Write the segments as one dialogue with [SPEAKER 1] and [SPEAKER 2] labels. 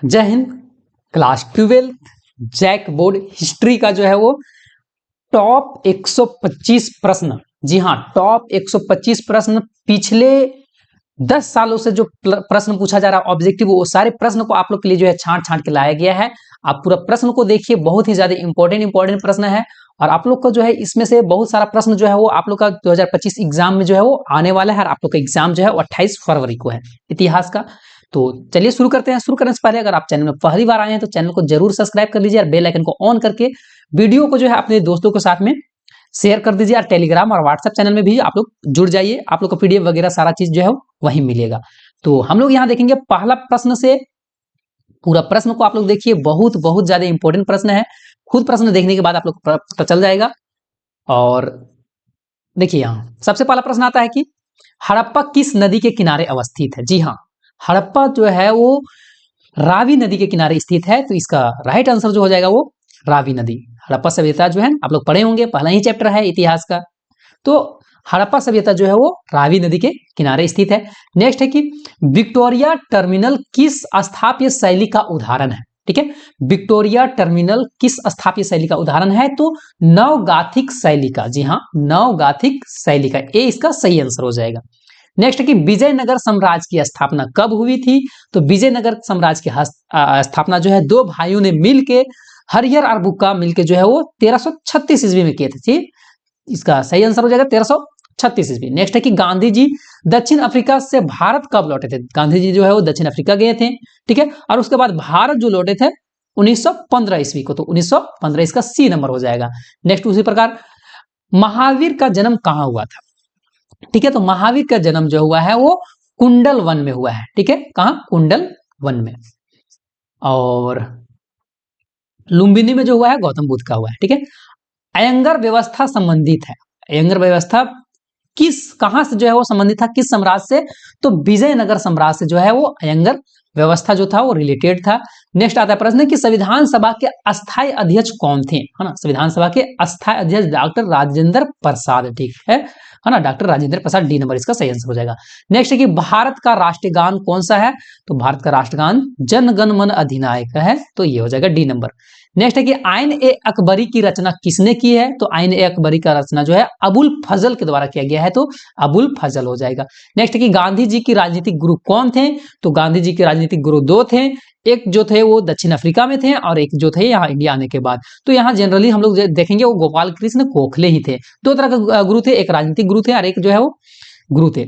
[SPEAKER 1] जय हिंद। Class 12 JAC board history का जो है वो टॉप 125 प्रश्न, जी हाँ टॉप 125 प्रश्न पिछले 10 सालों से जो प्रश्न पूछा जा रहा है ऑब्जेक्टिव, वो सारे प्रश्न को आप लोग के लिए जो है छांट छांट के लाया गया है। आप पूरा प्रश्न को देखिए, बहुत ही ज्यादा इंपॉर्टेंट प्रश्न है और आप लोग को जो है इसमें से बहुत सारा प्रश्न जो है वो आप लोग का 2025 एग्जाम में जो है वो आने वाला है और आप लोग का एग्जाम जो है वो 28 फरवरी को है इतिहास का। तो चलिए शुरू करते हैं। शुरू करने से पहले अगर आप चैनल में पहली बार आए हैं तो चैनल को जरूर सब्सक्राइब कर लीजिए और बेल आइकन को ऑन करके वीडियो को जो है अपने दोस्तों के साथ में शेयर कर दीजिए और टेलीग्राम और व्हाट्सएप चैनल में भी आप लोग जुड़ जाइए। आप लोग को पीडीएफ वगैरह सारा चीज जो है वहीं मिलेगा। तो हम लोग यहाँ देखेंगे पहला प्रश्न से पूरा प्रश्न को आप लोग देखिए, बहुत बहुत ज्यादा इंपॉर्टेंट प्रश्न है। खुद प्रश्न देखने के बाद आप लोग को पता चल जाएगा। और देखिए यहाँ सबसे पहला प्रश्न आता है कि हड़प्पा किस नदी के किनारे अवस्थित है। जी हाँ, हड़प्पा जो है वो रावी नदी के किनारे स्थित है। तो इसका राइट आंसर जो हो जाएगा वो रावी नदी। हड़प्पा सभ्यता जो है आप लोग पढ़े होंगे, पहला ही चैप्टर है इतिहास का। तो हड़प्पा सभ्यता जो है वो रावी नदी के किनारे स्थित है। नेक्स्ट है कि विक्टोरिया टर्मिनल किस स्थापत्य शैली का उदाहरण है। ठीक है, विक्टोरिया टर्मिनल किस स्थापत्य शैली का उदाहरण है? तो नवगाथिक शैली का। जी हाँ, नवगाथिक शैली का, ए इसका सही आंसर हो जाएगा। नेक्स्ट है कि विजयनगर साम्राज्य की स्थापना कब हुई थी? तो विजयनगर साम्राज्य की स्थापना जो है दो भाइयों ने मिलके, हरिहर और बुक्का मिलके जो है वो 1336 ईस्वी में किए थे। इसका सही आंसर हो जाएगा 1336 ईस्वी। नेक्स्ट है कि गांधी जी दक्षिण अफ्रीका से भारत कब लौटे थे? गांधी जी जो है वो दक्षिण अफ्रीका गए थे, ठीक है, और उसके बाद भारत जो लौटे थे 1915 ईस्वी को। तो 1915 इसका सी नंबर हो जाएगा। नेक्स्ट उसी प्रकार महावीर का जन्म कहां हुआ था? ठीक है, तो महावीर का जन्म जो हुआ है वो कुंडल वन में हुआ है। ठीक है, कहां? कुंडल वन में। और लुम्बिनी में जो हुआ है गौतम बुद्ध का हुआ है। ठीक है, अयंगर व्यवस्था संबंधित है। अयंगर व्यवस्था कहां से जो है वो संबंधित था, किस साम्राज्य से? तो विजयनगर साम्राज्य से जो है वो अयंगर व्यवस्था जो था वो रिलेटेड था। नेक्स्ट आता है प्रश्न कि संविधान सभा के अस्थायी अध्यक्ष कौन थे? है ना, संविधान सभा के अस्थायी अध्यक्ष डॉक्टर राजेंद्र प्रसाद। ठीक है ना, doctor Rajendra Prasad, D number इसका सही आंसर हो जाएगा। नेक्स्ट है कि भारत का राष्ट्रीय गान कौन सा है? तो भारत का राष्ट्रगान जन गण मन अधिनायक है। तो ये हो जाएगा डी नंबर। नेक्स्ट है कि आइन ए अकबरी की रचना किसने की है? तो आइन ए अकबरी का रचना जो है अबुल फजल के द्वारा किया गया है। तो अबुल फजल हो जाएगा। नेक्स्ट है कि गांधी जी की राजनीतिक गुरु कौन थे? तो गांधी जी के राजनीतिक गुरु दो थे। एक जो थे वो दक्षिण अफ्रीका में थे और एक जो थे यहाँ इंडिया आने के बाद। तो यहाँ जनरली हम लोग देखेंगे वो गोपाल कृष्ण गोखले ही थे। दो तरह के गुरु थे, एक राजनीतिक गुरु थे और एक जो है वो गुरु थे।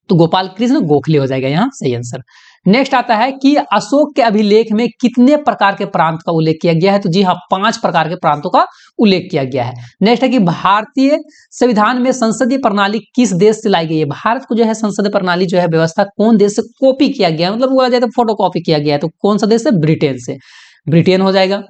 [SPEAKER 1] तो गोपाल कृष्ण गोखले हो जाएगा यहाँ सही आंसर। नेक्स्ट आता है कि अशोक के अभिलेख में कितने प्रकार के प्रांत का उल्लेख किया गया है? तो जी हाँ, 5 प्रकार के प्रांतों का उल्लेख किया गया है। नेक्स्ट है कि भारतीय संविधान में संसदीय प्रणाली किस देश से लाई गई है? भारत को जो है संसदीय प्रणाली जो है व्यवस्था कौन देश से कॉपी किया गया है, मतलब बोला जाए तो फोटो कॉपी किया गया है। तो कौन सा देश है? ब्रिटेन से, ब्रिटेन हो जाएगा।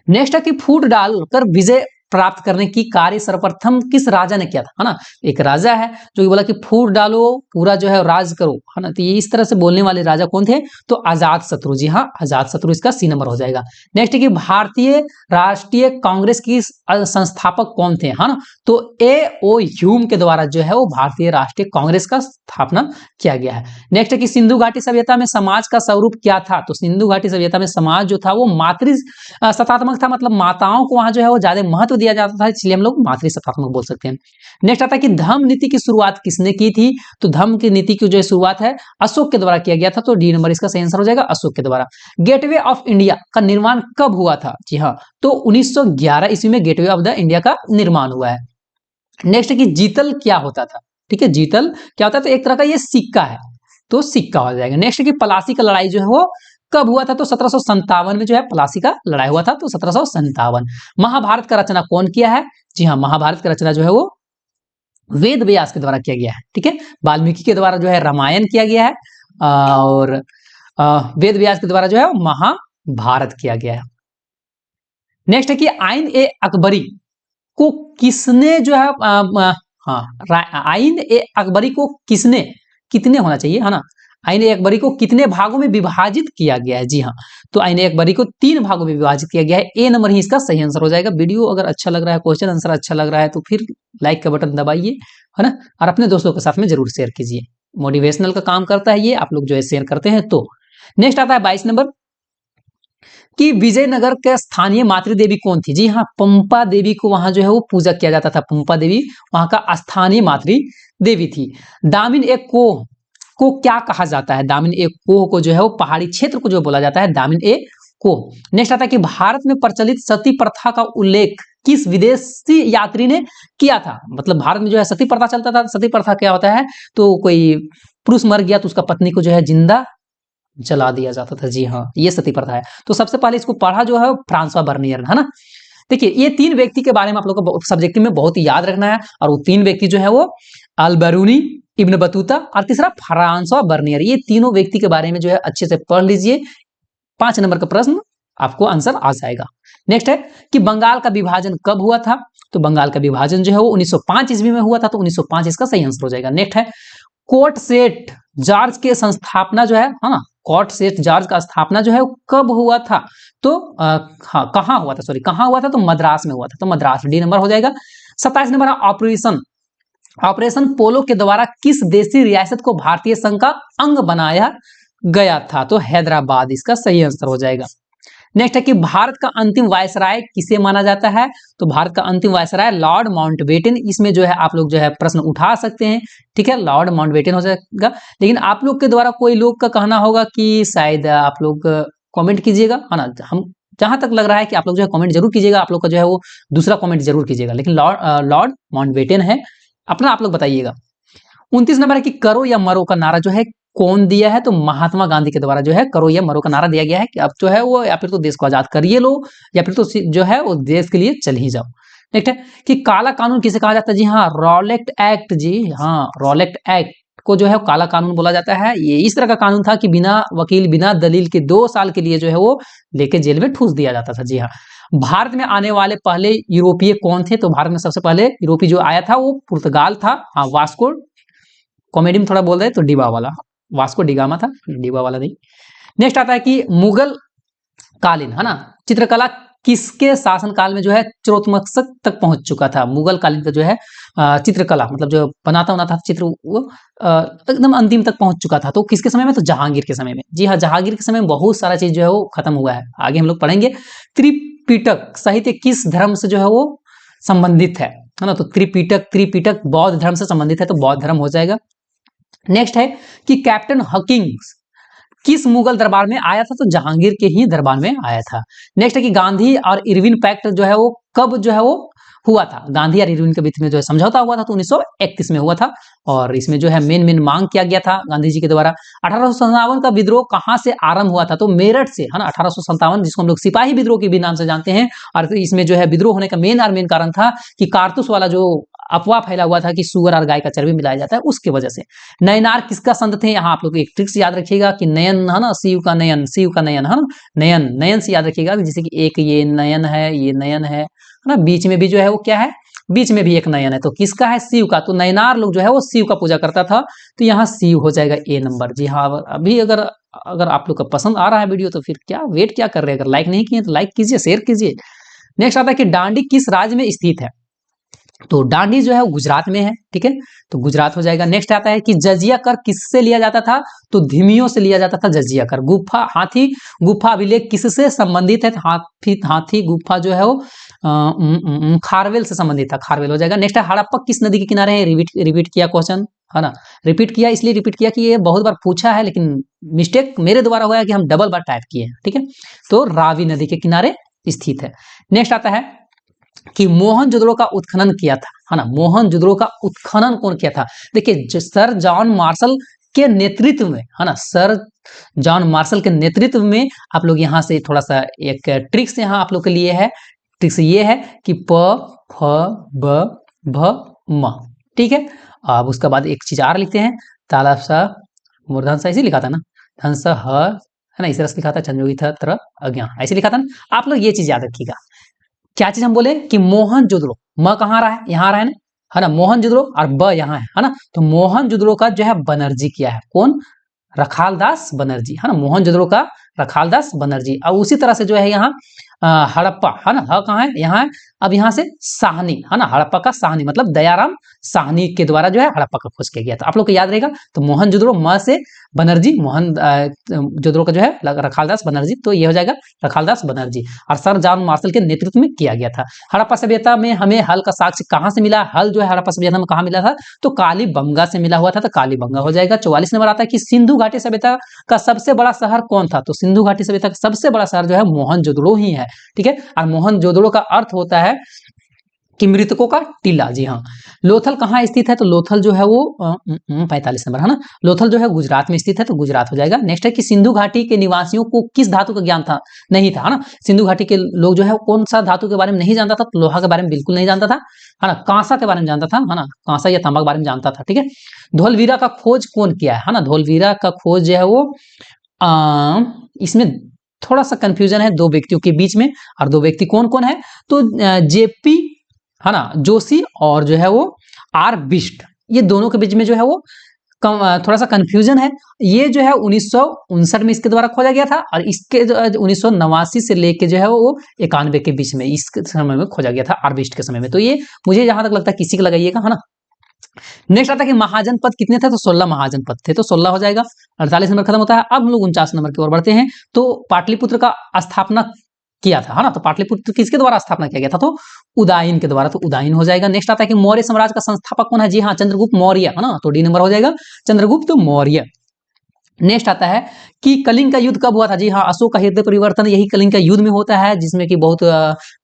[SPEAKER 1] नेक्स्ट है कि फूट डालकर विजय प्राप्त करने की कार्य सर्वप्रथम किस राजा ने किया था? है ना, एक राजा है जो कि बोला कि फूट डालो पूरा जो है राज करो, है ना। तो ये इस तरह से बोलने वाले राजा कौन थे? तो अजात शत्रु। जी हाँ, अजात शत्रु इसका सी नंबर हो जाएगा। नेक्स्ट है कि भारतीय राष्ट्रीय कांग्रेस की संस्थापक कौन थे? है ना, तो ए.ओ. ह्यूम के द्वारा जो है वो भारतीय राष्ट्रीय कांग्रेस का स्थापना किया गया है। नेक्स्ट है कि सिंधु घाटी सभ्यता में समाज का स्वरूप क्या था? तो सिंधु घाटी सभ्यता में समाज जो था वो मातृ सत्तात्मक था, मतलब माताओं को वहां जो है वो ज्यादा महत्व दिया जाता था, इसलिए हम लोग मातृ सत्तात्मक बोल सकते हैं। नेक्स्ट आता है कि धम्म नीति की शुरुआत किसने की थी? तो धम्म की नीति की जो शुरुआत है अशोक के द्वारा किया गया था। तो डी नंबर इसका सही आंसर हो जाएगा, अशोक के द्वारा। गेटवे ऑफ इंडिया का निर्माण कब हुआ था? जी हाँ, तो 1911 ईस्वी में गेटवे ऑफ द इंडिया का निर्माण हुआ है। नेक्स्ट है कि जीतल क्या होता था? ठीक है, जीतल क्या होता है? तो एक तरह का ये सिक्का है, तो सिक्का हो जाएगा। नेक्स्ट है कि प्लासी का लड़ाई जो है वो कब हुआ था? तो 1757 में जो है प्लासी का लड़ाई हुआ था। तो 1757। महाभारत का रचना कौन किया है? जी हाँ, महाभारत का रचना जो है वो वेद व्यास के द्वारा किया गया है। ठीक है, वाल्मीकि के द्वारा जो है रामायण किया गया है और वेद व्यास के द्वारा जो है महाभारत किया गया है। नेक्स्ट है कि आइन ए अकबरी को किसने जो है आइन ए अकबरी को किसने, कितने होना चाहिए, है ना, आइन ए अकबरी को कितने भागों में विभाजित किया गया है? जी हाँ, तो आइन ए अकबरी को 3 भागों में विभाजित किया गया है। ए नंबर ही इसका सही आंसर हो जाएगा। वीडियो अगर अच्छा लग रहा है, क्वेश्चन आंसर अच्छा लग रहा है तो फिर लाइक का बटन दबाइए, है ना, और अपने दोस्तों के साथ में जरूर शेयर कीजिए। मोटिवेशनल का काम करता है ये, आप लोग जो है शेयर करते हैं तो। नेक्स्ट आता है 22 नंबर कि विजयनगर के स्थानीय मातृ देवी कौन थी। जी हाँ, पंपा देवी को वहां जो है वो पूजा किया जाता था। पंपा देवी वहां का स्थानीय मातृ देवी थी। दामिन ए कोह को क्या कहा जाता है। दामिन ए कोह को जो है वो पहाड़ी क्षेत्र को जो बोला जाता है दामिन ए कोह। नेक्स्ट आता है कि भारत में प्रचलित सती प्रथा का उल्लेख किस विदेशी यात्री ने किया था। मतलब भारत में जो है सती प्रथा चलता था। सती प्रथा क्या होता है, तो कोई पुरुष मर गया तो उसका पत्नी को जो है जिंदा जला दिया जाता था। जी हाँ, ये सती प्रथा है। तो सबसे पहले इसको पढ़ा जो है फ्रांसवा बर्नियर, है ना। देखिए ये 3 व्यक्ति के बारे में आप लोगों को सब्जेक्टिव में बहुत याद रखना है, और वो 3 व्यक्ति जो है वो अल-बरूनी, इब्न बतूता और तीसरा फ्रांसवा बर्नियर। ये तीनों व्यक्ति के बारे में जो है अच्छे से पढ़ लीजिए। 5 नंबर का प्रश्न आपको आंसर आ जाएगा। नेक्स्ट है कि बंगाल का विभाजन कब हुआ था। तो बंगाल का विभाजन जो है वो 1905 ईस्वी में हुआ था। तो 1905 इसका सही आंसर हो जाएगा। नेक्स्ट है कोर्ट सेट जॉर्ज के संस्थापना जो है ना, कोर्ट सेट जॉर्ज का स्थापना जो है वो कब हुआ था। तो हाँ, कहाँ हुआ था, सॉरी कहाँ हुआ था, तो मद्रास में हुआ था। तो मद्रास, डी नंबर हो जाएगा। 27 नंबर ऑपरेशन पोलो के द्वारा किस देशी रियासत को भारतीय संघ का अंग बनाया गया था। तो हैदराबाद इसका सही आंसर हो जाएगा। नेक्स्ट है कि भारत का अंतिम वायसराय किसे माना जाता है। तो भारत का अंतिम वायसराय लॉर्ड माउंटबेटन। इसमें जो है आप लोग जो है प्रश्न उठा सकते हैं, ठीक है, लॉर्ड माउंटबेटन हो जाएगा। लेकिन आप लोग के द्वारा कोई लोग का कहना होगा कि शायद आप लोग कमेंट कीजिएगा, है ना। हम जहां तक लग रहा है कि आप लोग जो है कमेंट जरूर कीजिएगा, आप लोग का जो है वो दूसरा कमेंट जरूर कीजिएगा, लेकिन लॉर्ड माउंटबेटन है अपना, आप लोग बताइएगा। 29 नंबर है कि करो या मरो का नारा जो है कौन दिया है। तो महात्मा गांधी के द्वारा जो है करो या मरो का नारा दिया गया है कि अब जो है वो या फिर तो देश को आजाद करिए लो, या फिर तो जो है वो देश के लिए चल ही जाओ। नेक्स्ट है कि काला कानून किसे कहा जाता है। जी हाँ, रॉलेट एक्ट। जी हाँ, रॉलेट एक्ट को जो है काला कानून बोला जाता है। ये इस तरह का कानून था कि बिना वकील बिना दलील के 2 साल के लिए जो है वो लेके जेल में ठूस दिया जाता था। जी हाँ, भारत में आने वाले पहले यूरोपीय कौन थे। तो भारत में सबसे पहले यूरोपीय जो आया था वो पुर्तगाल था। हाँ, वास्को, कॉमेडी में थोड़ा बोल रहे तो डिबा वाला, वास्को डिगामा था, डिबा वाला नहीं। नेक्स्ट आता है कि मुगल कालीन, है ना, चित्रकला किसके शासनकाल में जो है चरमोत्कर्ष तक पहुंच चुका था। मुगल कालीन का जो है चित्रकला, मतलब जो बनाता था चित्र, वो एकदम अंतिम तक पहुंच चुका था। तो किसके समय में, तो जहांगीर के समय में। जी हाँ, जहांगीर के समय में बहुत सारा चीज जो है वो खत्म हुआ है, आगे हम लोग पढ़ेंगे। त्रिपिटक साहित्य किस धर्म से जो है वो संबंधित है ना। तो त्रिपिटक बौद्ध धर्म से संबंधित है, तो बौद्ध धर्म हो जाएगा। नेक्स्ट है कि कैप्टन हकिंग्स किस मुगल दरबार में आया था। तो जहांगीर के ही दरबार में आया था। नेक्स्ट है कि गांधी और इरविन पैक्ट जो है वो कब जो है वो हुआ था। गांधी और इरविन के बीच में जो है समझौता हुआ था, तो 1931 में हुआ था। और इसमें जो है मेन मांग किया गया था गांधी जी के द्वारा। 1857 का विद्रोह कहां से आरंभ हुआ था। तो मेरठ से, है ना। 1857 जिसको हम लोग सिपाही विद्रोह के भी नाम से जानते हैं। और इसमें जो है विद्रोह होने का मेन कारण था कि कारतूस वाला जो अफवाह फैला हुआ था कि सुअर और गाय का चर्बी मिलाया जाता है, उसकी वजह से। नयनार किसका संत थे। यहाँ आप लोग एक ट्रिक्स याद रखिएगा कि नयन, है ना, शिव का नयन, है ना, नयन से याद रखिएगा। जैसे कि एक ये नयन है, ये नयन है ना, बीच में भी जो है वो क्या है, बीच में भी एक नयन है, तो किसका है, शिव का। तो नयनार लोग जो है वो शिव का पूजा करता था, तो यहाँ शिव हो जाएगा ए नंबर। जी हाँ, अभी अगर आप लोग का पसंद आ रहा है वीडियो तो फिर क्या वेट क्या कर रहे हैं। अगर लाइक नहीं किए तो लाइक कीजिए, शेयर कीजिए। नेक्स्ट आता है कि डांडी किस राज्य में स्थित है। तो डांडी जो है वो गुजरात में है, ठीक है, तो गुजरात हो जाएगा। नेक्स्ट आता है कि जजिया कर किससे लिया जाता था। तो धिमियों से लिया जाता था जजिया कर। गुफा, हाथी गुफा अभिलेख किससे संबंधित है। हाथी गुफा जो है वो खारवेल से संबंधित था, खारवेल हो जाएगा। नेक्स्ट है हड़प्पा किस नदी के किनारे है। रिपीट किया क्वेश्चन, है ना, रिपीट किया, इसलिए रिपीट किया कि ये बहुत बार पूछा है, लेकिन मिस्टेक मेरे द्वारा हुआ है कि हम डबल बार टाइप किए हैं, ठीक है। तो रावी नदी के किनारे स्थित है। नेक्स्ट आता है कि मोहनजोदड़ो का उत्खनन किया था, है ना। मोहनजोदड़ो का उत्खनन कौन किया था। देखिए सर जॉन मार्शल के नेतृत्व में, है ना, सर जॉन मार्शल के नेतृत्व में। आप लोग यहाँ से थोड़ा सा एक ट्रिक्स यहाँ आप लोग के लिए है। ट्रिक्स ये है कि प फ ब भ म, ठीक है। अब उसके बाद एक चीज और लिखते हैं, तालाब सा मूर्धन सा, ऐसे लिखा था ना, धन सा ह, है ना, इस तरह से लिखा था, चंद्रोगी था तरह अज्ञा, ऐसे लिखा था ना। आप लोग ये चीज याद रखिएगा। क्या चीज हम बोले कि मोहनजोदड़ो, म कहाँ रहा है, यहाँ रहा है ना, मोहनजोदड़ो, और ब यहाँ है ना। तो मोहनजोदड़ो का जो है बनर्जी किया है, कौन, रखालदास बनर्जी, है ना। मोहनजोदड़ो का रखालदास बनर्जी। और उसी तरह से जो है यहाँ हड़प्पा, है ना, ह कहाँ है, यहाँ है, अब यहाँ से साहनी, है ना, हड़प्पा का साहनी मतलब दयाराम साहनी के द्वारा जो है हड़प्पा का खोज किया गया था। आप लोग को याद रहेगा। तो मोहनजोदड़ो म से बनर्जी, जोदड़ो का जो है रखालदास बनर्जी, तो ये हो जाएगा रखालदास बनर्जी, और सर जॉन मार्शल के नेतृत्व में किया गया था। हड़प्पा सभ्यता में हमें हल का साक्ष्य कहाँ से मिला? हल जो है हड़प्पा सभ्यता में कहाँ मिला था? तो कालीबंगा से मिला हुआ था, तो कालीबंगा हो जाएगा। 44 नंबर आता है कि सिंधु घाटी सभ्यता का सबसे बड़ा शहर कौन था? तो सिंधु घाटी सभ्यता का सबसे बड़ा शहर जो है मोहनजोदड़ो ही है, ठीक है। और मोहनजोदड़ो का अर्थ होता है कि मृतकों का टीला। जी हाँ। लोथल कहाँ स्थित है? तो लोथल जो है वो 45 नंबर, है ना। लोथल जो है गुजरात में स्थित है, तो गुजरात हो जाएगा। नेक्स्ट है कि सिंधु घाटी के निवासियों को किस धातु का ज्ञान था? नहीं था, है ना। सिंधु घाटी के लोग जो है कौन सा धातु के बारे में नहीं जानता था? तो लोहा के बारे में बिल्कुल नहीं जानता था, है ना। कांसा के बारे में जानता था, है ना, कांसा या तांबा के बारे में जानता था, ठीक है। धोलवीरा का खोज कौन किया है ना। धोलवीरा का खोज जो है वो इसमें थोड़ा सा कंफ्यूजन है दो व्यक्तियों के बीच में, और दो व्यक्ति कौन कौन है? तो जेपी, है ना, जोशी और जो है वो आर बिस्ट, ये दोनों के बीच में जो है वो थोड़ा सा कंफ्यूजन है। ये जो है 1959 में इसके द्वारा खोजा गया था, और इसके 1989 से लेके जो है वो 91 के बीच में इस समय में खोजा गया था, आर बिस्ट के समय में। तो ये मुझे जहां तक लगता है किसी का लगाइएगा, है ना। नेक्स्ट आता है कि महाजनपद कितने थे? तो 16 महाजनपद थे, तो 16 हो जाएगा। 48 नंबर खत्म होता है। अब हम लोग 49 नंबर की ओर बढ़ते हैं। तो पाटलिपुत्र का स्थापना किया था, है ना। तो पाटलिपुत्र किसके द्वारा स्थापना किया गया था? तो उदायन के द्वारा, तो उदायन हो जाएगा। नेक्स्ट आता है कि मौर्य साम्राज्य का संस्थापक कौन है? जी हाँ, चंद्रगुप्त मौर्य, है ना। तो डी नंबर हो जाएगा, चंद्रगुप्त मौर्य। नेक्स्ट आता है कि कलिंग का युद्ध कब हुआ था? जी हाँ, अशोक का हृदय परिवर्तन यही कलिंग का युद्ध में होता है, जिसमें कि बहुत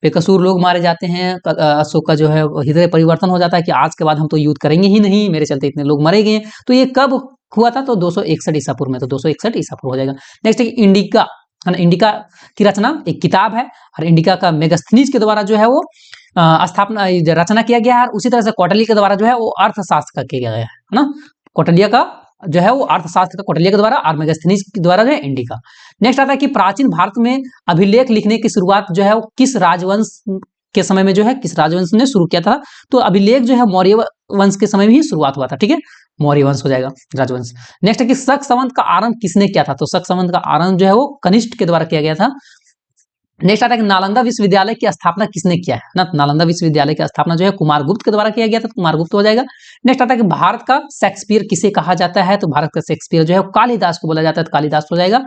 [SPEAKER 1] बेकसूर लोग मारे जाते हैं। अशोक का जो है हृदय परिवर्तन हो जाता है कि आज के बाद हम तो युद्ध करेंगे ही नहीं, मेरे चलते इतने लोग मरे गए। तो ये कब हुआ था? तो 261 ईसा पूर्व में, तो 261 ईसा पूर्व हो जाएगा। नेक्स्ट है इंडिका, है ना। इंडिका की रचना एक किताब है, और इंडिका का मेगास्थनीज के द्वारा जो है वो स्थापना रचना किया गया है। उसी तरह से कौटिल्य के द्वारा जो है वो अर्थशास्त्र का किया गया है ना। कौटिल्य का जो है वो अर्थशास्त्र का कौटिल्य के द्वारा, और मेगास्थनीज के द्वारा जो है इंडिका। नेक्स्ट आता है कि प्राचीन भारत में अभिलेख लिखने की शुरुआत जो है वो किस राजवंश के समय में जो है किस राजवंश ने शुरू किया था? तो अभिलेख जो है मौर्य वंश के समय में ही शुरुआत हुआ था, ठीक है। मौर्य वंश हो जाएगा, राजवंश। नेक्स्ट है कि शक संवत का आरंभ किसने किया था? तो शक संवत का आरंभ जो है वो कनिष्ठ के द्वारा किया गया था। नेक्स्ट आता है कि नालंदा विश्वविद्यालय की स्थापना किसने किया है ना। नालंदा विश्वविद्यालय की स्थापना जो है कुमारगुप्त के द्वारा किया गया था, तो कुमारगुप्त हो जाएगा। नेक्स्ट आता है कि भारत का शेक्सपियर किसे कहा जाता है? तो भारत का शेक्सपियर जो है कालिदास को बोला जाता है, तो कालिदास हो जाएगा।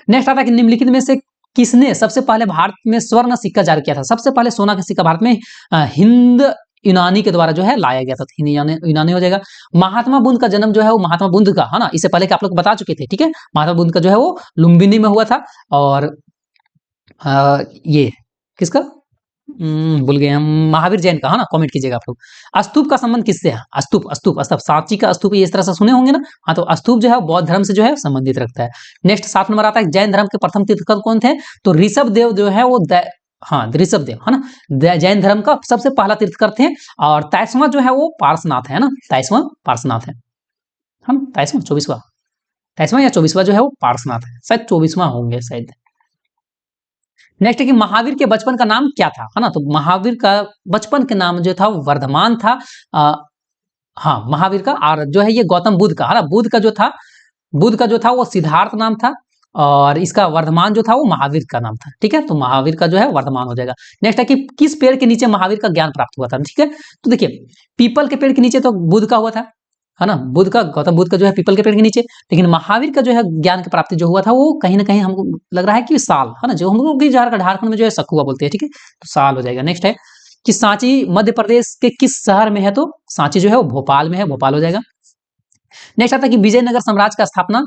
[SPEAKER 1] नेक्स्ट आता है कि निम्नलिखित में से किसने सबसे पहले भारत में स्वर्ण सिक्का जारी किया था? सबसे पहले सोना का सिक्का भारत में हिंद यूनानी के द्वारा जो है लाया गया था, यूनानी हो जाएगा। महात्मा बुद्ध का जन्म जो है वो महात्मा बुद्ध का, है ना, इससे पहले कि आप लोग बता चुके थे, ठीक है। महात्मा बुद्ध का जो है वो लुम्बिनी में हुआ था, और ये किसका भूल गए हम, महावीर जैन का, है ना। कमेंट कीजिएगा आप लोग। स्तूप का संबंध किससे है? स्तूप, स्तूप, स्तूप, सांची का स्तूप, इस तरह से सुने होंगे ना। हाँ, तो स्तूप जो है बौद्ध धर्म से जो है संबंधित रखता है। नेक्स्ट 7 नंबर आता है जैन धर्म के प्रथम तीर्थंकर कौन थे? तो ऋषभ देव जो है वो हाँ, ऋषभ देव, है ना, जैन धर्म का सबसे पहला तीर्थंकर थे। और 23वां जो है वो पार्श्वनाथ है ना, 23वां पार्श्वनाथ है, हम 23वां 24वां 23वां या 24वां जो है वो पार्श्वनाथ है, शायद 24वां होंगे शायद। नेक्स्ट है कि महावीर के बचपन का नाम क्या था, है ना। तो महावीर का बचपन के नाम जो था वर्धमान था। हाँ, महावीर का, और जो है ये गौतम बुद्ध का, है ना। बुद्ध का जो था वो सिद्धार्थ नाम था, और इसका वर्धमान जो था वो महावीर का नाम था, ठीक है। तो महावीर का जो है वर्धमान हो जाएगा। नेक्स्ट है कि किस पेड़ के नीचे महावीर का ज्ञान प्राप्त हुआ था, ठीक है। तो देखिए, पीपल के पेड़ के नीचे तो बुद्ध का हुआ था, है ना। बुद्ध का, गौतम बुद्ध का जो है पीपल के पेड़ के नीचे। लेकिन महावीर का जो है ज्ञान की प्राप्ति जो हुआ था वो कहीं ना कहीं हमको लग रहा है कि साल, है ना, जो हम लोग झारखंड में जो है सखुआ बोलते हैं, ठीक है। तो साल हो जाएगा। नेक्स्ट है कि सांची मध्य प्रदेश के किस शहर में है? तो सांची जो है वो भोपाल में है, भोपाल हो जाएगा। नेक्स्ट आता है कि विजयनगर साम्राज्य का स्थापना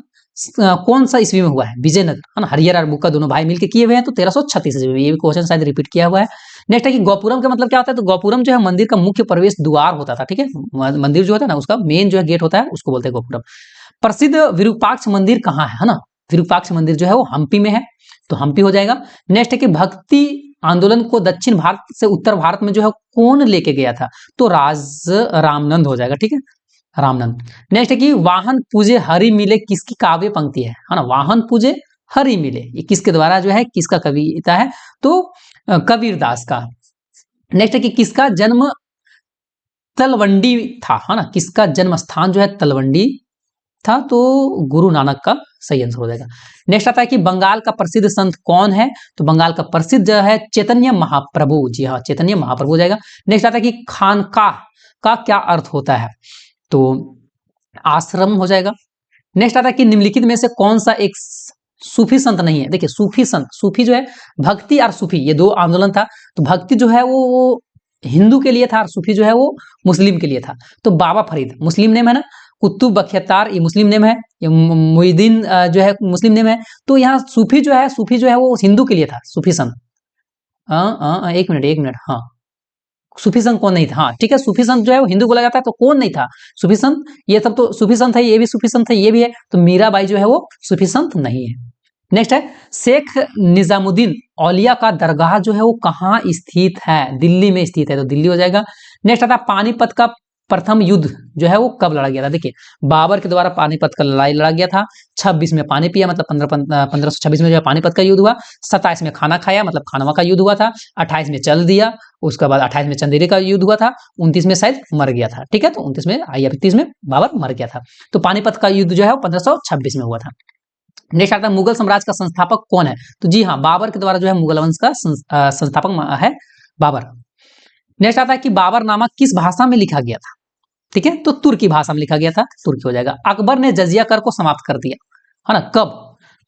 [SPEAKER 1] कौन सा ईस्वी में हुआ है? विजयनगर, है ना, हरियर और बुक्का दोनों भाई मिलकर किए हुए हैं, तो 1336 ईस्वी में। ये भी क्वेश्चन शायद रिपीट किया हुआ है। नेक्स्ट है कि गोपुरम का मतलब क्या होता है? तो गोपुरम जो है मंदिर का मुख्य प्रवेश द्वार होता था, ठीक है। मंदिर जो होता है ना उसका मेन जो है गेट होता है, उसको बोलते हैं गोपुरम। प्रसिद्ध विरूपाक्ष मंदिर कहाँ है ना। विरूपाक्ष मंदिर जो है वो हम्पी में है, तो हम्पी हो जाएगा। नेक्स्ट है कि भक्ति आंदोलन को दक्षिण भारत से उत्तर भारत में जो है कौन लेके गया था? तो रामनंद हो जाएगा, ठीक है, रामनंद। नेक्स्ट है कि वाहन पूजे हरि मिले किसकी काव्य पंक्ति है ना। वाहन पूजे हरि मिले, ये किसके द्वारा जो है, किसका कविता है? तो कबीरदास का। नेक्स्ट है कि किसका जन्म तलवंडी था, है ना। किसका जन्म स्थान जो है तलवंडी था, तो गुरु नानक का सही आंसर हो जाएगा। नेक्स्ट आता है कि बंगाल का प्रसिद्ध संत कौन है, तो बंगाल का प्रसिद्ध जो है चैतन्य महाप्रभु, जी हाँ चैतन्य महाप्रभु हो जाएगा। नेक्स्ट आता है कि खानकाह का क्या अर्थ होता है, तो आश्रम हो जाएगा। नेक्स्ट आता है कि निम्नलिखित में से कौन सा एक सूफी संत नहीं है। देखिए सूफी संत, सूफी जो है भक्ति और सूफी ये दो आंदोलन था, तो भक्ति जो है वो हिंदू के लिए था और सूफी जो है वो मुस्लिम के लिए था। तो बाबा फरीद मुस्लिम नेम है ना, कुतुब बख्तियार ये मुस्लिम नेम है, ये मुइनुद्दीन जो है मुस्लिम नेम है। तो यहाँ सूफी जो है वो हिंदू के लिए था, सूफी संत। एक मिनट हाँ, सूफी संत कौन नहीं था, हाँ ठीक है, सूफी संत जो है वो हिंदू बोला जाता है, तो कौन नहीं था सूफी संत, ये सब तो सूफी संत है, ये भी सूफी संत है, ये भी है, तो मीराबाई जो है वो सूफी संत नहीं है। नेक्स्ट है शेख निजामुद्दीन औलिया का दरगाह जो है वो कहाँ स्थित है, दिल्ली में स्थित है, तो दिल्ली हो जाएगा। नेक्स्ट आता है पानीपत का प्रथम युद्ध जो है वो कब लड़ा गया था। देखिए बाबर के द्वारा पानीपत का लड़ाई लड़ा गया था, 26 में पानी पिया मतलब 1526 में जो है पानीपत का युद्ध हुआ, 27 में खाना खाया मतलब खानवा का युद्ध हुआ था, 28 में चल दिया, उसके बाद 28 में चंदेरी का युद्ध हुआ था, 29 में शायद मर गया था, ठीक है, तो 29 में या 30 में बाबर मर गया था। तो पानीपत का युद्ध जो है वो 1526 में हुआ था। नेक्स्ट आता है मुगल साम्राज्य का संस्थापक कौन है, तो जी हाँ बाबर के द्वारा जो है मुगल वंश का संस्थापक है बाबर। नेक्स्ट आता है कि बाबरनामा किस भाषा में लिखा गया था, ठीक है, तो तुर्की भाषा में लिखा गया था, तुर्की हो जाएगा। अकबर ने जजिया कर को समाप्त कर दिया है ना,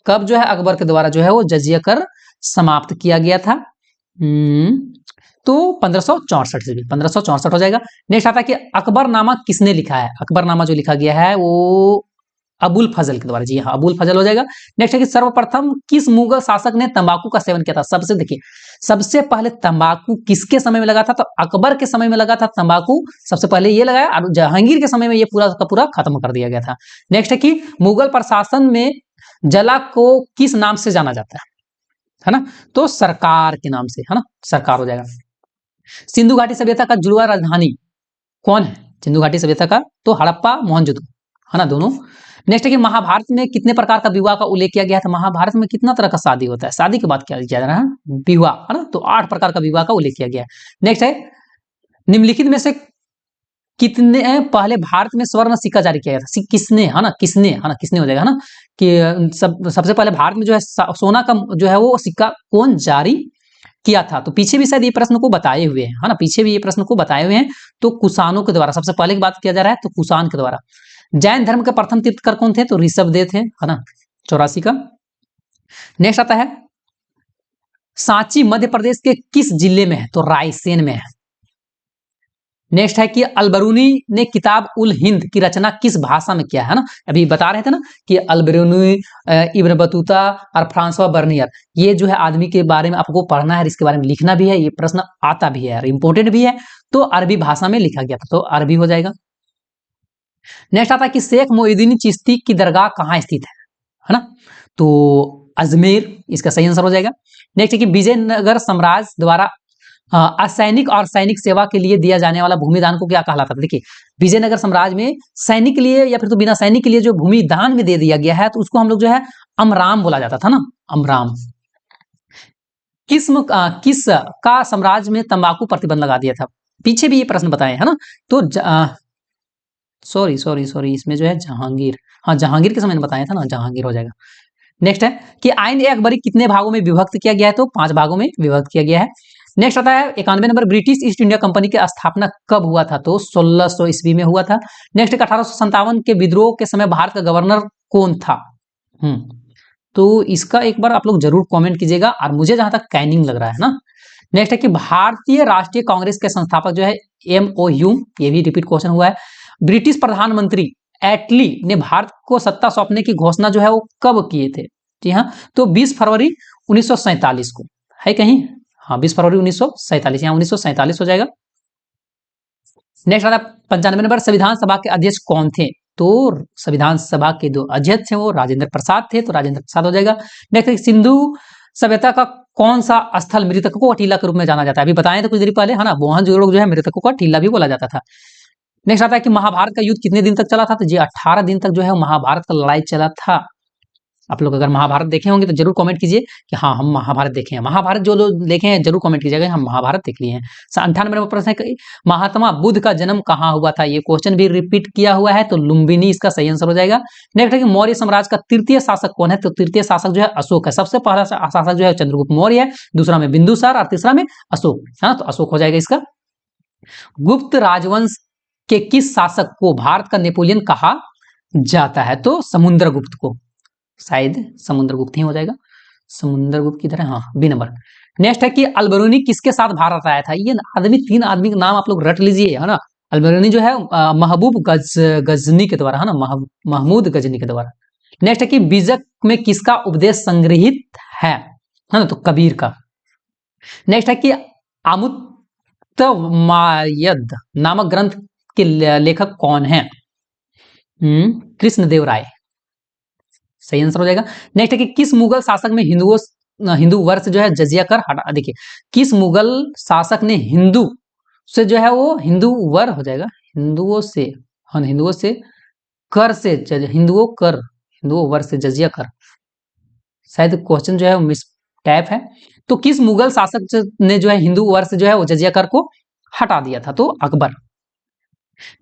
[SPEAKER 1] कब जो है अकबर के द्वारा जो है वो जजिया कर समाप्त किया गया था, तो 1564 से, 1564 हो जाएगा। नेक्स्ट आता है कि अकबरनामा किसने लिखा है, अकबरनामा जो लिखा गया है वो अबुल फजल के द्वारा, जी हाँ अबुल फजल हो जाएगा। नेक्स्ट है कि सर्वप्रथम किस मुगल शासक ने तंबाकू का सेवन किया था, सबसे देखिए सबसे पहले तंबाकू किसके समय में लगा था, तो अकबर के समय में लगा था तंबाकू, सबसे पहले ये लगाया, और जहांगीर के समय में ये पूरा का पूरा खत्म कर दिया गया था। नेक्स्ट है कि मुगल प्रशासन में जला को किस नाम से जाना जाता है ना, तो सरकार के नाम से, है ना, सरकार हो जाएगा। सिंधु घाटी सभ्यता का जुड़वा राजधानी कौन है, सिंधु घाटी सभ्यता का, तो हड़प्पा मोहनजोदड़ो, है ना दोनों। नेक्स्ट है कि महाभारत में कितने प्रकार का विवाह का उल्लेख किया गया था, महाभारत में कितना तरह का शादी होता है, शादी के बाद क्या किया जा रहा है, विवाह, है ना, तो 8 प्रकार का विवाह का उल्लेख किया गया है। नेक्स्ट है निम्नलिखित में से कितने पहले भारत में स्वर्ण सिक्का जारी किया गया था, किसने, है ना, किसने हो जाएगा, है ना, कि सबसे पहले भारत में जो है सोना का जो है वो सिक्का कौन जारी किया था, तो पीछे भी शायद ये प्रश्न को बताए हुए हैं, है ना, पीछे भी ये प्रश्न को बताए हुए हैं, तो कुषाणों के द्वारा सबसे पहले की बात किया जा रहा है, तो कुषाण के द्वारा। जैन धर्म के प्रथम तीर्थकर कौन थे, तो ऋषभदेव थे, है ना, 84 का। नेक्स्ट आता है सांची मध्य प्रदेश के किस जिले में है, तो रायसेन में है। नेक्स्ट है कि अलबरूनी ने किताब उल हिंद की रचना किस भाषा में किया है ना, अभी बता रहे थे ना कि अलबरूनी, इब्न बतूता और फ्रांसवा बर्नियर, ये जो है आदमी के बारे में आपको पढ़ना है, इसके बारे में लिखना भी है, ये प्रश्न आता भी है, इंपॉर्टेंट भी है, तो अरबी भाषा में लिखा गया था, तो अरबी हो जाएगा। नेक्स्ट आता है कि शेख मोइनुद्दीन चिश्ती की दरगाह कहाँ स्थित है ना, तो अजमेर इसका सही आंसर हो जाएगा। नेक्स्ट है कि विजयनगर साम्राज्य द्वारा असैनिक और सैनिक सेवा के लिए दिया जाने वाला भूमिदान को क्या कहलाता था। देखिए विजयनगर साम्राज्य में सैनिक के लिए या फिर तो बिना सैनिक के लिए जो भूमि दान में दे दिया गया है, तो उसको हम लोग जो है अमराम बोला जाता था ना, अमराम। किस का साम्राज्य में तंबाकू प्रतिबंध लगा दिया था, पीछे भी ये प्रश्न बताए है ना, तो सॉरी इसमें जो है जहांगीर, हाँ जहांगीर के समय में बताया था ना, जहांगीर हो जाएगा। नेक्स्ट है कि आइन ए अकबरी कितने भागों में विभक्त किया गया है, तो 5 भागों में विभक्त किया गया है। नेक्स्ट आता है 91 number, British east India company की स्थापना कब हुआ था, तो 1600 ईस्वी में हुआ था। नेक्स्ट 1857 के विद्रोह के समय भारत का गवर्नर कौन था, तो इसका एक बार आप लोग जरूर कमेंट कीजिएगा, और मुझे जहां तक कैनिंग लग रहा है ना। नेक्स्ट है कि भारतीय राष्ट्रीय कांग्रेस के संस्थापक जो है MOU, ये भी रिपीट क्वेश्चन हुआ है। ब्रिटिश प्रधानमंत्री एटली ने भारत को सत्ता सौंपने की घोषणा जो है वो कब किए थे, जी हाँ, तो 20 फरवरी 1947 को, है कहीं, हाँ 20 फरवरी 1947, यहाँ 1947 हो जाएगा। नेक्स्ट आता है 95 नंबर, संविधान सभा के अध्यक्ष कौन थे, तो संविधान सभा के 2 अध्यक्ष हैं वो राजेंद्र प्रसाद थे, तो राजेंद्र प्रसाद हो जाएगा। नेक्स्ट सिंधु सभ्यता का कौन सा स्थल मृतकों को टीला के रूप में जाना जाता है, अभी बताएं तो कुछ देर पहले, है ना, मोहनजोदड़ो जो है मृतकों का टीला भी बोला जाता था। नेक्स्ट आता है कि महाभारत का युद्ध कितने दिन तक चला था, तो जी 18 दिन तक जो है महाभारत का लड़ाई चला था। आप लोग अगर महाभारत देखे होंगे तो जरूर कमेंट कीजिए कि हाँ हम महाभारत देखे हैं। महाभारत जो लोग देखे हैं जरूर कमेंट कीजिएगा हम महाभारत देख लिए हैं। 98 नंबर प्रश्न है कि महात्मा बुद्ध का जन्म कहाँ हुआ था। ये क्वेश्चन भी रिपीट किया हुआ है तो लुम्बिनी इसका सही आंसर हो जाएगा। नेक्स्ट है कि मौर्य साम्राज्य का तृतीय शासक कौन है। तो तृतीय शासक जो है अशोक है। सबसे पहला शासक जो है चंद्रगुप्त मौर्य है, दूसरा में बिंदुसार और तीसरा में अशोक। हाँ तो अशोक हो जाएगा इसका। गुप्त राजवंश के किस शासक को भारत का नेपोलियन कहा जाता है। तो समुद्रगुप्त को, शायद समुद्रगुप्त ही हो जाएगा। समुद्रगुप्त किधर है, हाँ बी नंबर। नेक्स्ट है कि अलबरूनी किसके साथ भारत आया था। ये आदमी, 3 आदमी का नाम आप लोग रट लीजिए, है ना। अलबरूनी जो है महबूब गजनी के द्वारा, है ना, महमूद गजनी के द्वारा। नेक्स्ट है कि बीजक में किसका उपदेश संग्रहित है ना, तो कबीर का। नेक्स्ट है कि आमुक्तमायद नामक ग्रंथ के लेखक कौन है। कृष्णदेव राय, सही आंसर हो जाएगा। नेक्स्ट है कि किस मुगल शासक में हिंदू वर्ष जो है जजिया कर हटा, देखिए किस मुगल शासक ने हिंदू से जो है वो हिंदू वर हो जाएगा, हिंदुओं से, हाँ हिंदुओं से कर से, हिंदुओं वर्ष से जजिया कर, शायद क्वेश्चन जो है वो मिस टाइप है। तो किस मुगल शासक ने जो है हिंदू वर्ष जो है वो जजिया कर को हटा दिया था। तो अकबर।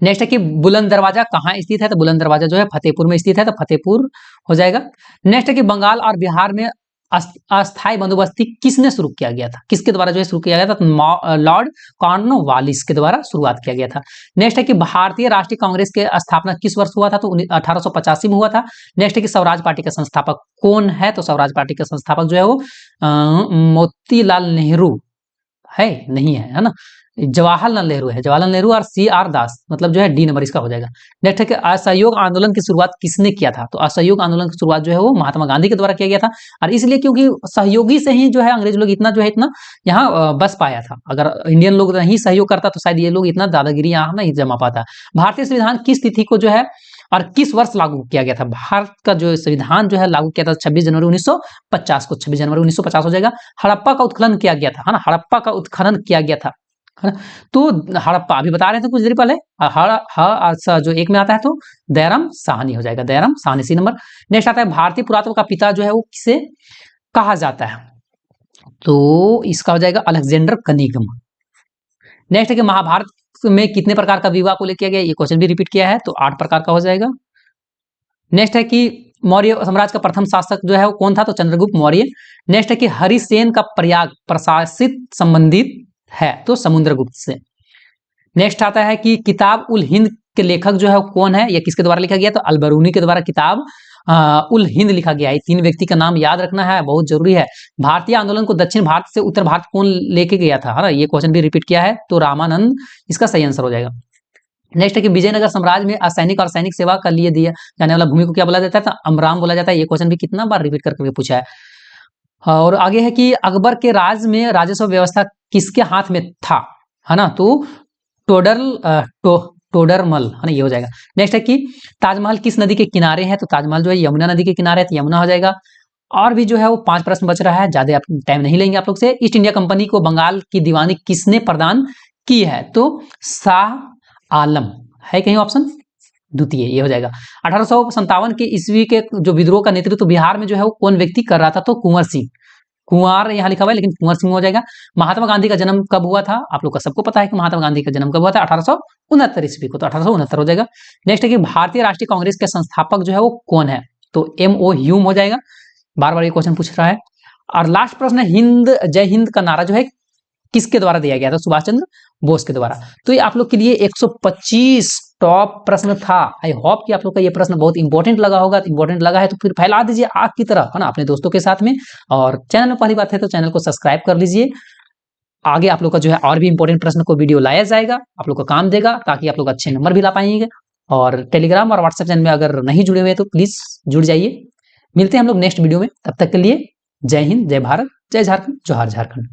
[SPEAKER 1] नेक्स्ट है कि बुलंद दरवाजा कहाँ स्थित है। तो बुलंद दरवाजा जो है फतेहपुर में स्थित है, तो फतेहपुर हो जाएगा। नेक्स्ट है कि बंगाल और बिहार में अस्थायी बंदोबस्ती किसने शुरू किया गया था, किसके द्वारा जो है शुरू किया गया था। तो लॉर्ड कॉर्नवालिस के द्वारा शुरुआत किया गया था। नेक्स्ट है कि भारतीय राष्ट्रीय कांग्रेस के स्थापना किस वर्ष हुआ था। तो 1885 में हुआ था। नेक्स्ट है कि स्वराज पार्टी का संस्थापक कौन है। तो स्वराज पार्टी का संस्थापक जो है वो मोतीलाल नेहरू है, नहीं है ना, जवाहरलाल नेहरू है। जवाहरलाल नेहरू और CR दास, मतलब जो है डी नंबर इसका हो जाएगा। नेक्स्ट है कि असहयोग आंदोलन की शुरुआत किसने किया था। तो असहयोग आंदोलन की शुरुआत जो है वो महात्मा गांधी के द्वारा किया गया था, और इसलिए क्योंकि सहयोगी से ही जो है अंग्रेज लोग इतना जो है इतना यहाँ बस पाया था। अगर इंडियन लोग नहीं सहयोग करता तो शायद ये लोग इतना दादागिरी यहाँ नहीं जमा पाता। भारतीय संविधान किस तिथि को जो है और किस वर्ष लागू किया गया था। भारत का जो संविधान जो है लागू किया था 26 जनवरी 1950 को, 26 जनवरी 1950 हो जाएगा। हड़प्पा का उत्खनन किया गया था, है ना, हड़प्पा का उत्खनन किया गया था, है ना। तो हड़प्पा अभी बता रहे थे कुछ देर पहले, जो एक में आता है तो दयाराम साहनी हो जाएगा, Dayaram Sahni, C number. Next आता है भारतीय पुरातत्व का पिता जो है वो किसे कहा जाता है। तो इसका हो जाएगा अलेक्जेंडर कनिगम। नेक्स्ट है कि महाभारत में कितने प्रकार का विवाह को लेकर किया गया। ये क्वेश्चन भी रिपीट किया है, तो 8 प्रकार का हो जाएगा। नेक्स्ट है कि मौर्य साम्राज्य का प्रथम शासक जो है वो कौन था। तो चंद्रगुप्त मौर्य। नेक्स्ट है कि हरिसेन का प्रयाग प्रशासित संबंधित है। तो समुद्रगुप्त से। नेक्स्ट आता है कि किताब उल हिंद के लेखक जो है वो कौन है, या किसके द्वारा लिखा गया। तो अलबरूनी के द्वारा किताब उल हिंद लिखा गया है। 3 व्यक्ति का नाम याद रखना है, बहुत जरूरी है। भारतीय आंदोलन को दक्षिण भारत से उत्तर भारत कौन लेके गया था, है ना, ये क्वेश्चन भी रिपीट किया है, तो रामानंद इसका सही आंसर हो जाएगा। नेक्स्ट है कि विजयनगर साम्राज्य में असैनिक और सैनिक सेवा के लिए दिया जाने वाला भूमि को क्या बोला जाता है। तो अमराम बोला जाता है। ये क्वेश्चन भी कितना बार रिपीट करके पूछा है। और आगे है कि अकबर के राज में राजस्व व्यवस्था किसके हाथ में था, है ना, तो टोडरमल, है ना, ये हो जाएगा। नेक्स्ट है कि ताजमहल किस नदी के किनारे है। तो ताजमहल जो है यमुना नदी के किनारे है, तो यमुना हो जाएगा। और भी जो है वो 5 प्रश्न बच रहा है, ज्यादा टाइम नहीं लेंगे आप लोग से। ईस्ट इंडिया कंपनी को बंगाल की दीवानी किसने प्रदान की है। तो शाह आलम है, कहीं ऑप्शन द्वितीय, ये हो जाएगा। 1857 के ईस्वी के जो विद्रोह का नेतृत्व बिहार में जो है वो कौन व्यक्ति कर रहा था। तो कुंवर सिंह, कुंवर यहाँ लिखा हुआ है लेकिन कुंवर सिंह हो जाएगा। महात्मा गांधी का जन्म कब हुआ था। आप लोग का सबको पता है कि महात्मा गांधी का जन्म कब हुआ था, 1869 ईस्वी को, तो 1869 हो जाएगा। नेक्स्ट है कि भारतीय राष्ट्रीय कांग्रेस के संस्थापक जो है वो कौन है। तो M.O. ह्यूम हो जाएगा। बार बार ये क्वेश्चन पूछ रहा है। और लास्ट प्रश्न, हिंद जय हिंद का नारा जो है किसके द्वारा दिया गया था। सुभाष चंद्र बोस के द्वारा। तो ये आप लोग के लिए 125 टॉप प्रश्न था। आई होप कि आप लोग का ये प्रश्न बहुत इंपॉर्टेंट लगा होगा। इंपॉर्टेंट लगा है तो फिर फैला दीजिए आग की तरह, है ना, अपने दोस्तों के साथ में। और चैनल में पहली बात है तो चैनल को सब्सक्राइब कर लीजिए। आगे आप लोग का जो है और भी इंपॉर्टेंट प्रश्न को वीडियो लाया जाएगा, आप लोग का काम देगा, ताकि आप लोग अच्छे नंबर भी ला पाएंगे। और टेलीग्राम और व्हाट्सएप चैनल में अगर नहीं जुड़े हुए तो प्लीज जुड़ जाइए। मिलते हैं हम लोग नेक्स्ट वीडियो में, तब तक के लिए जय हिंद, जय भारत, जय झारखंड, जोहार झारखंड।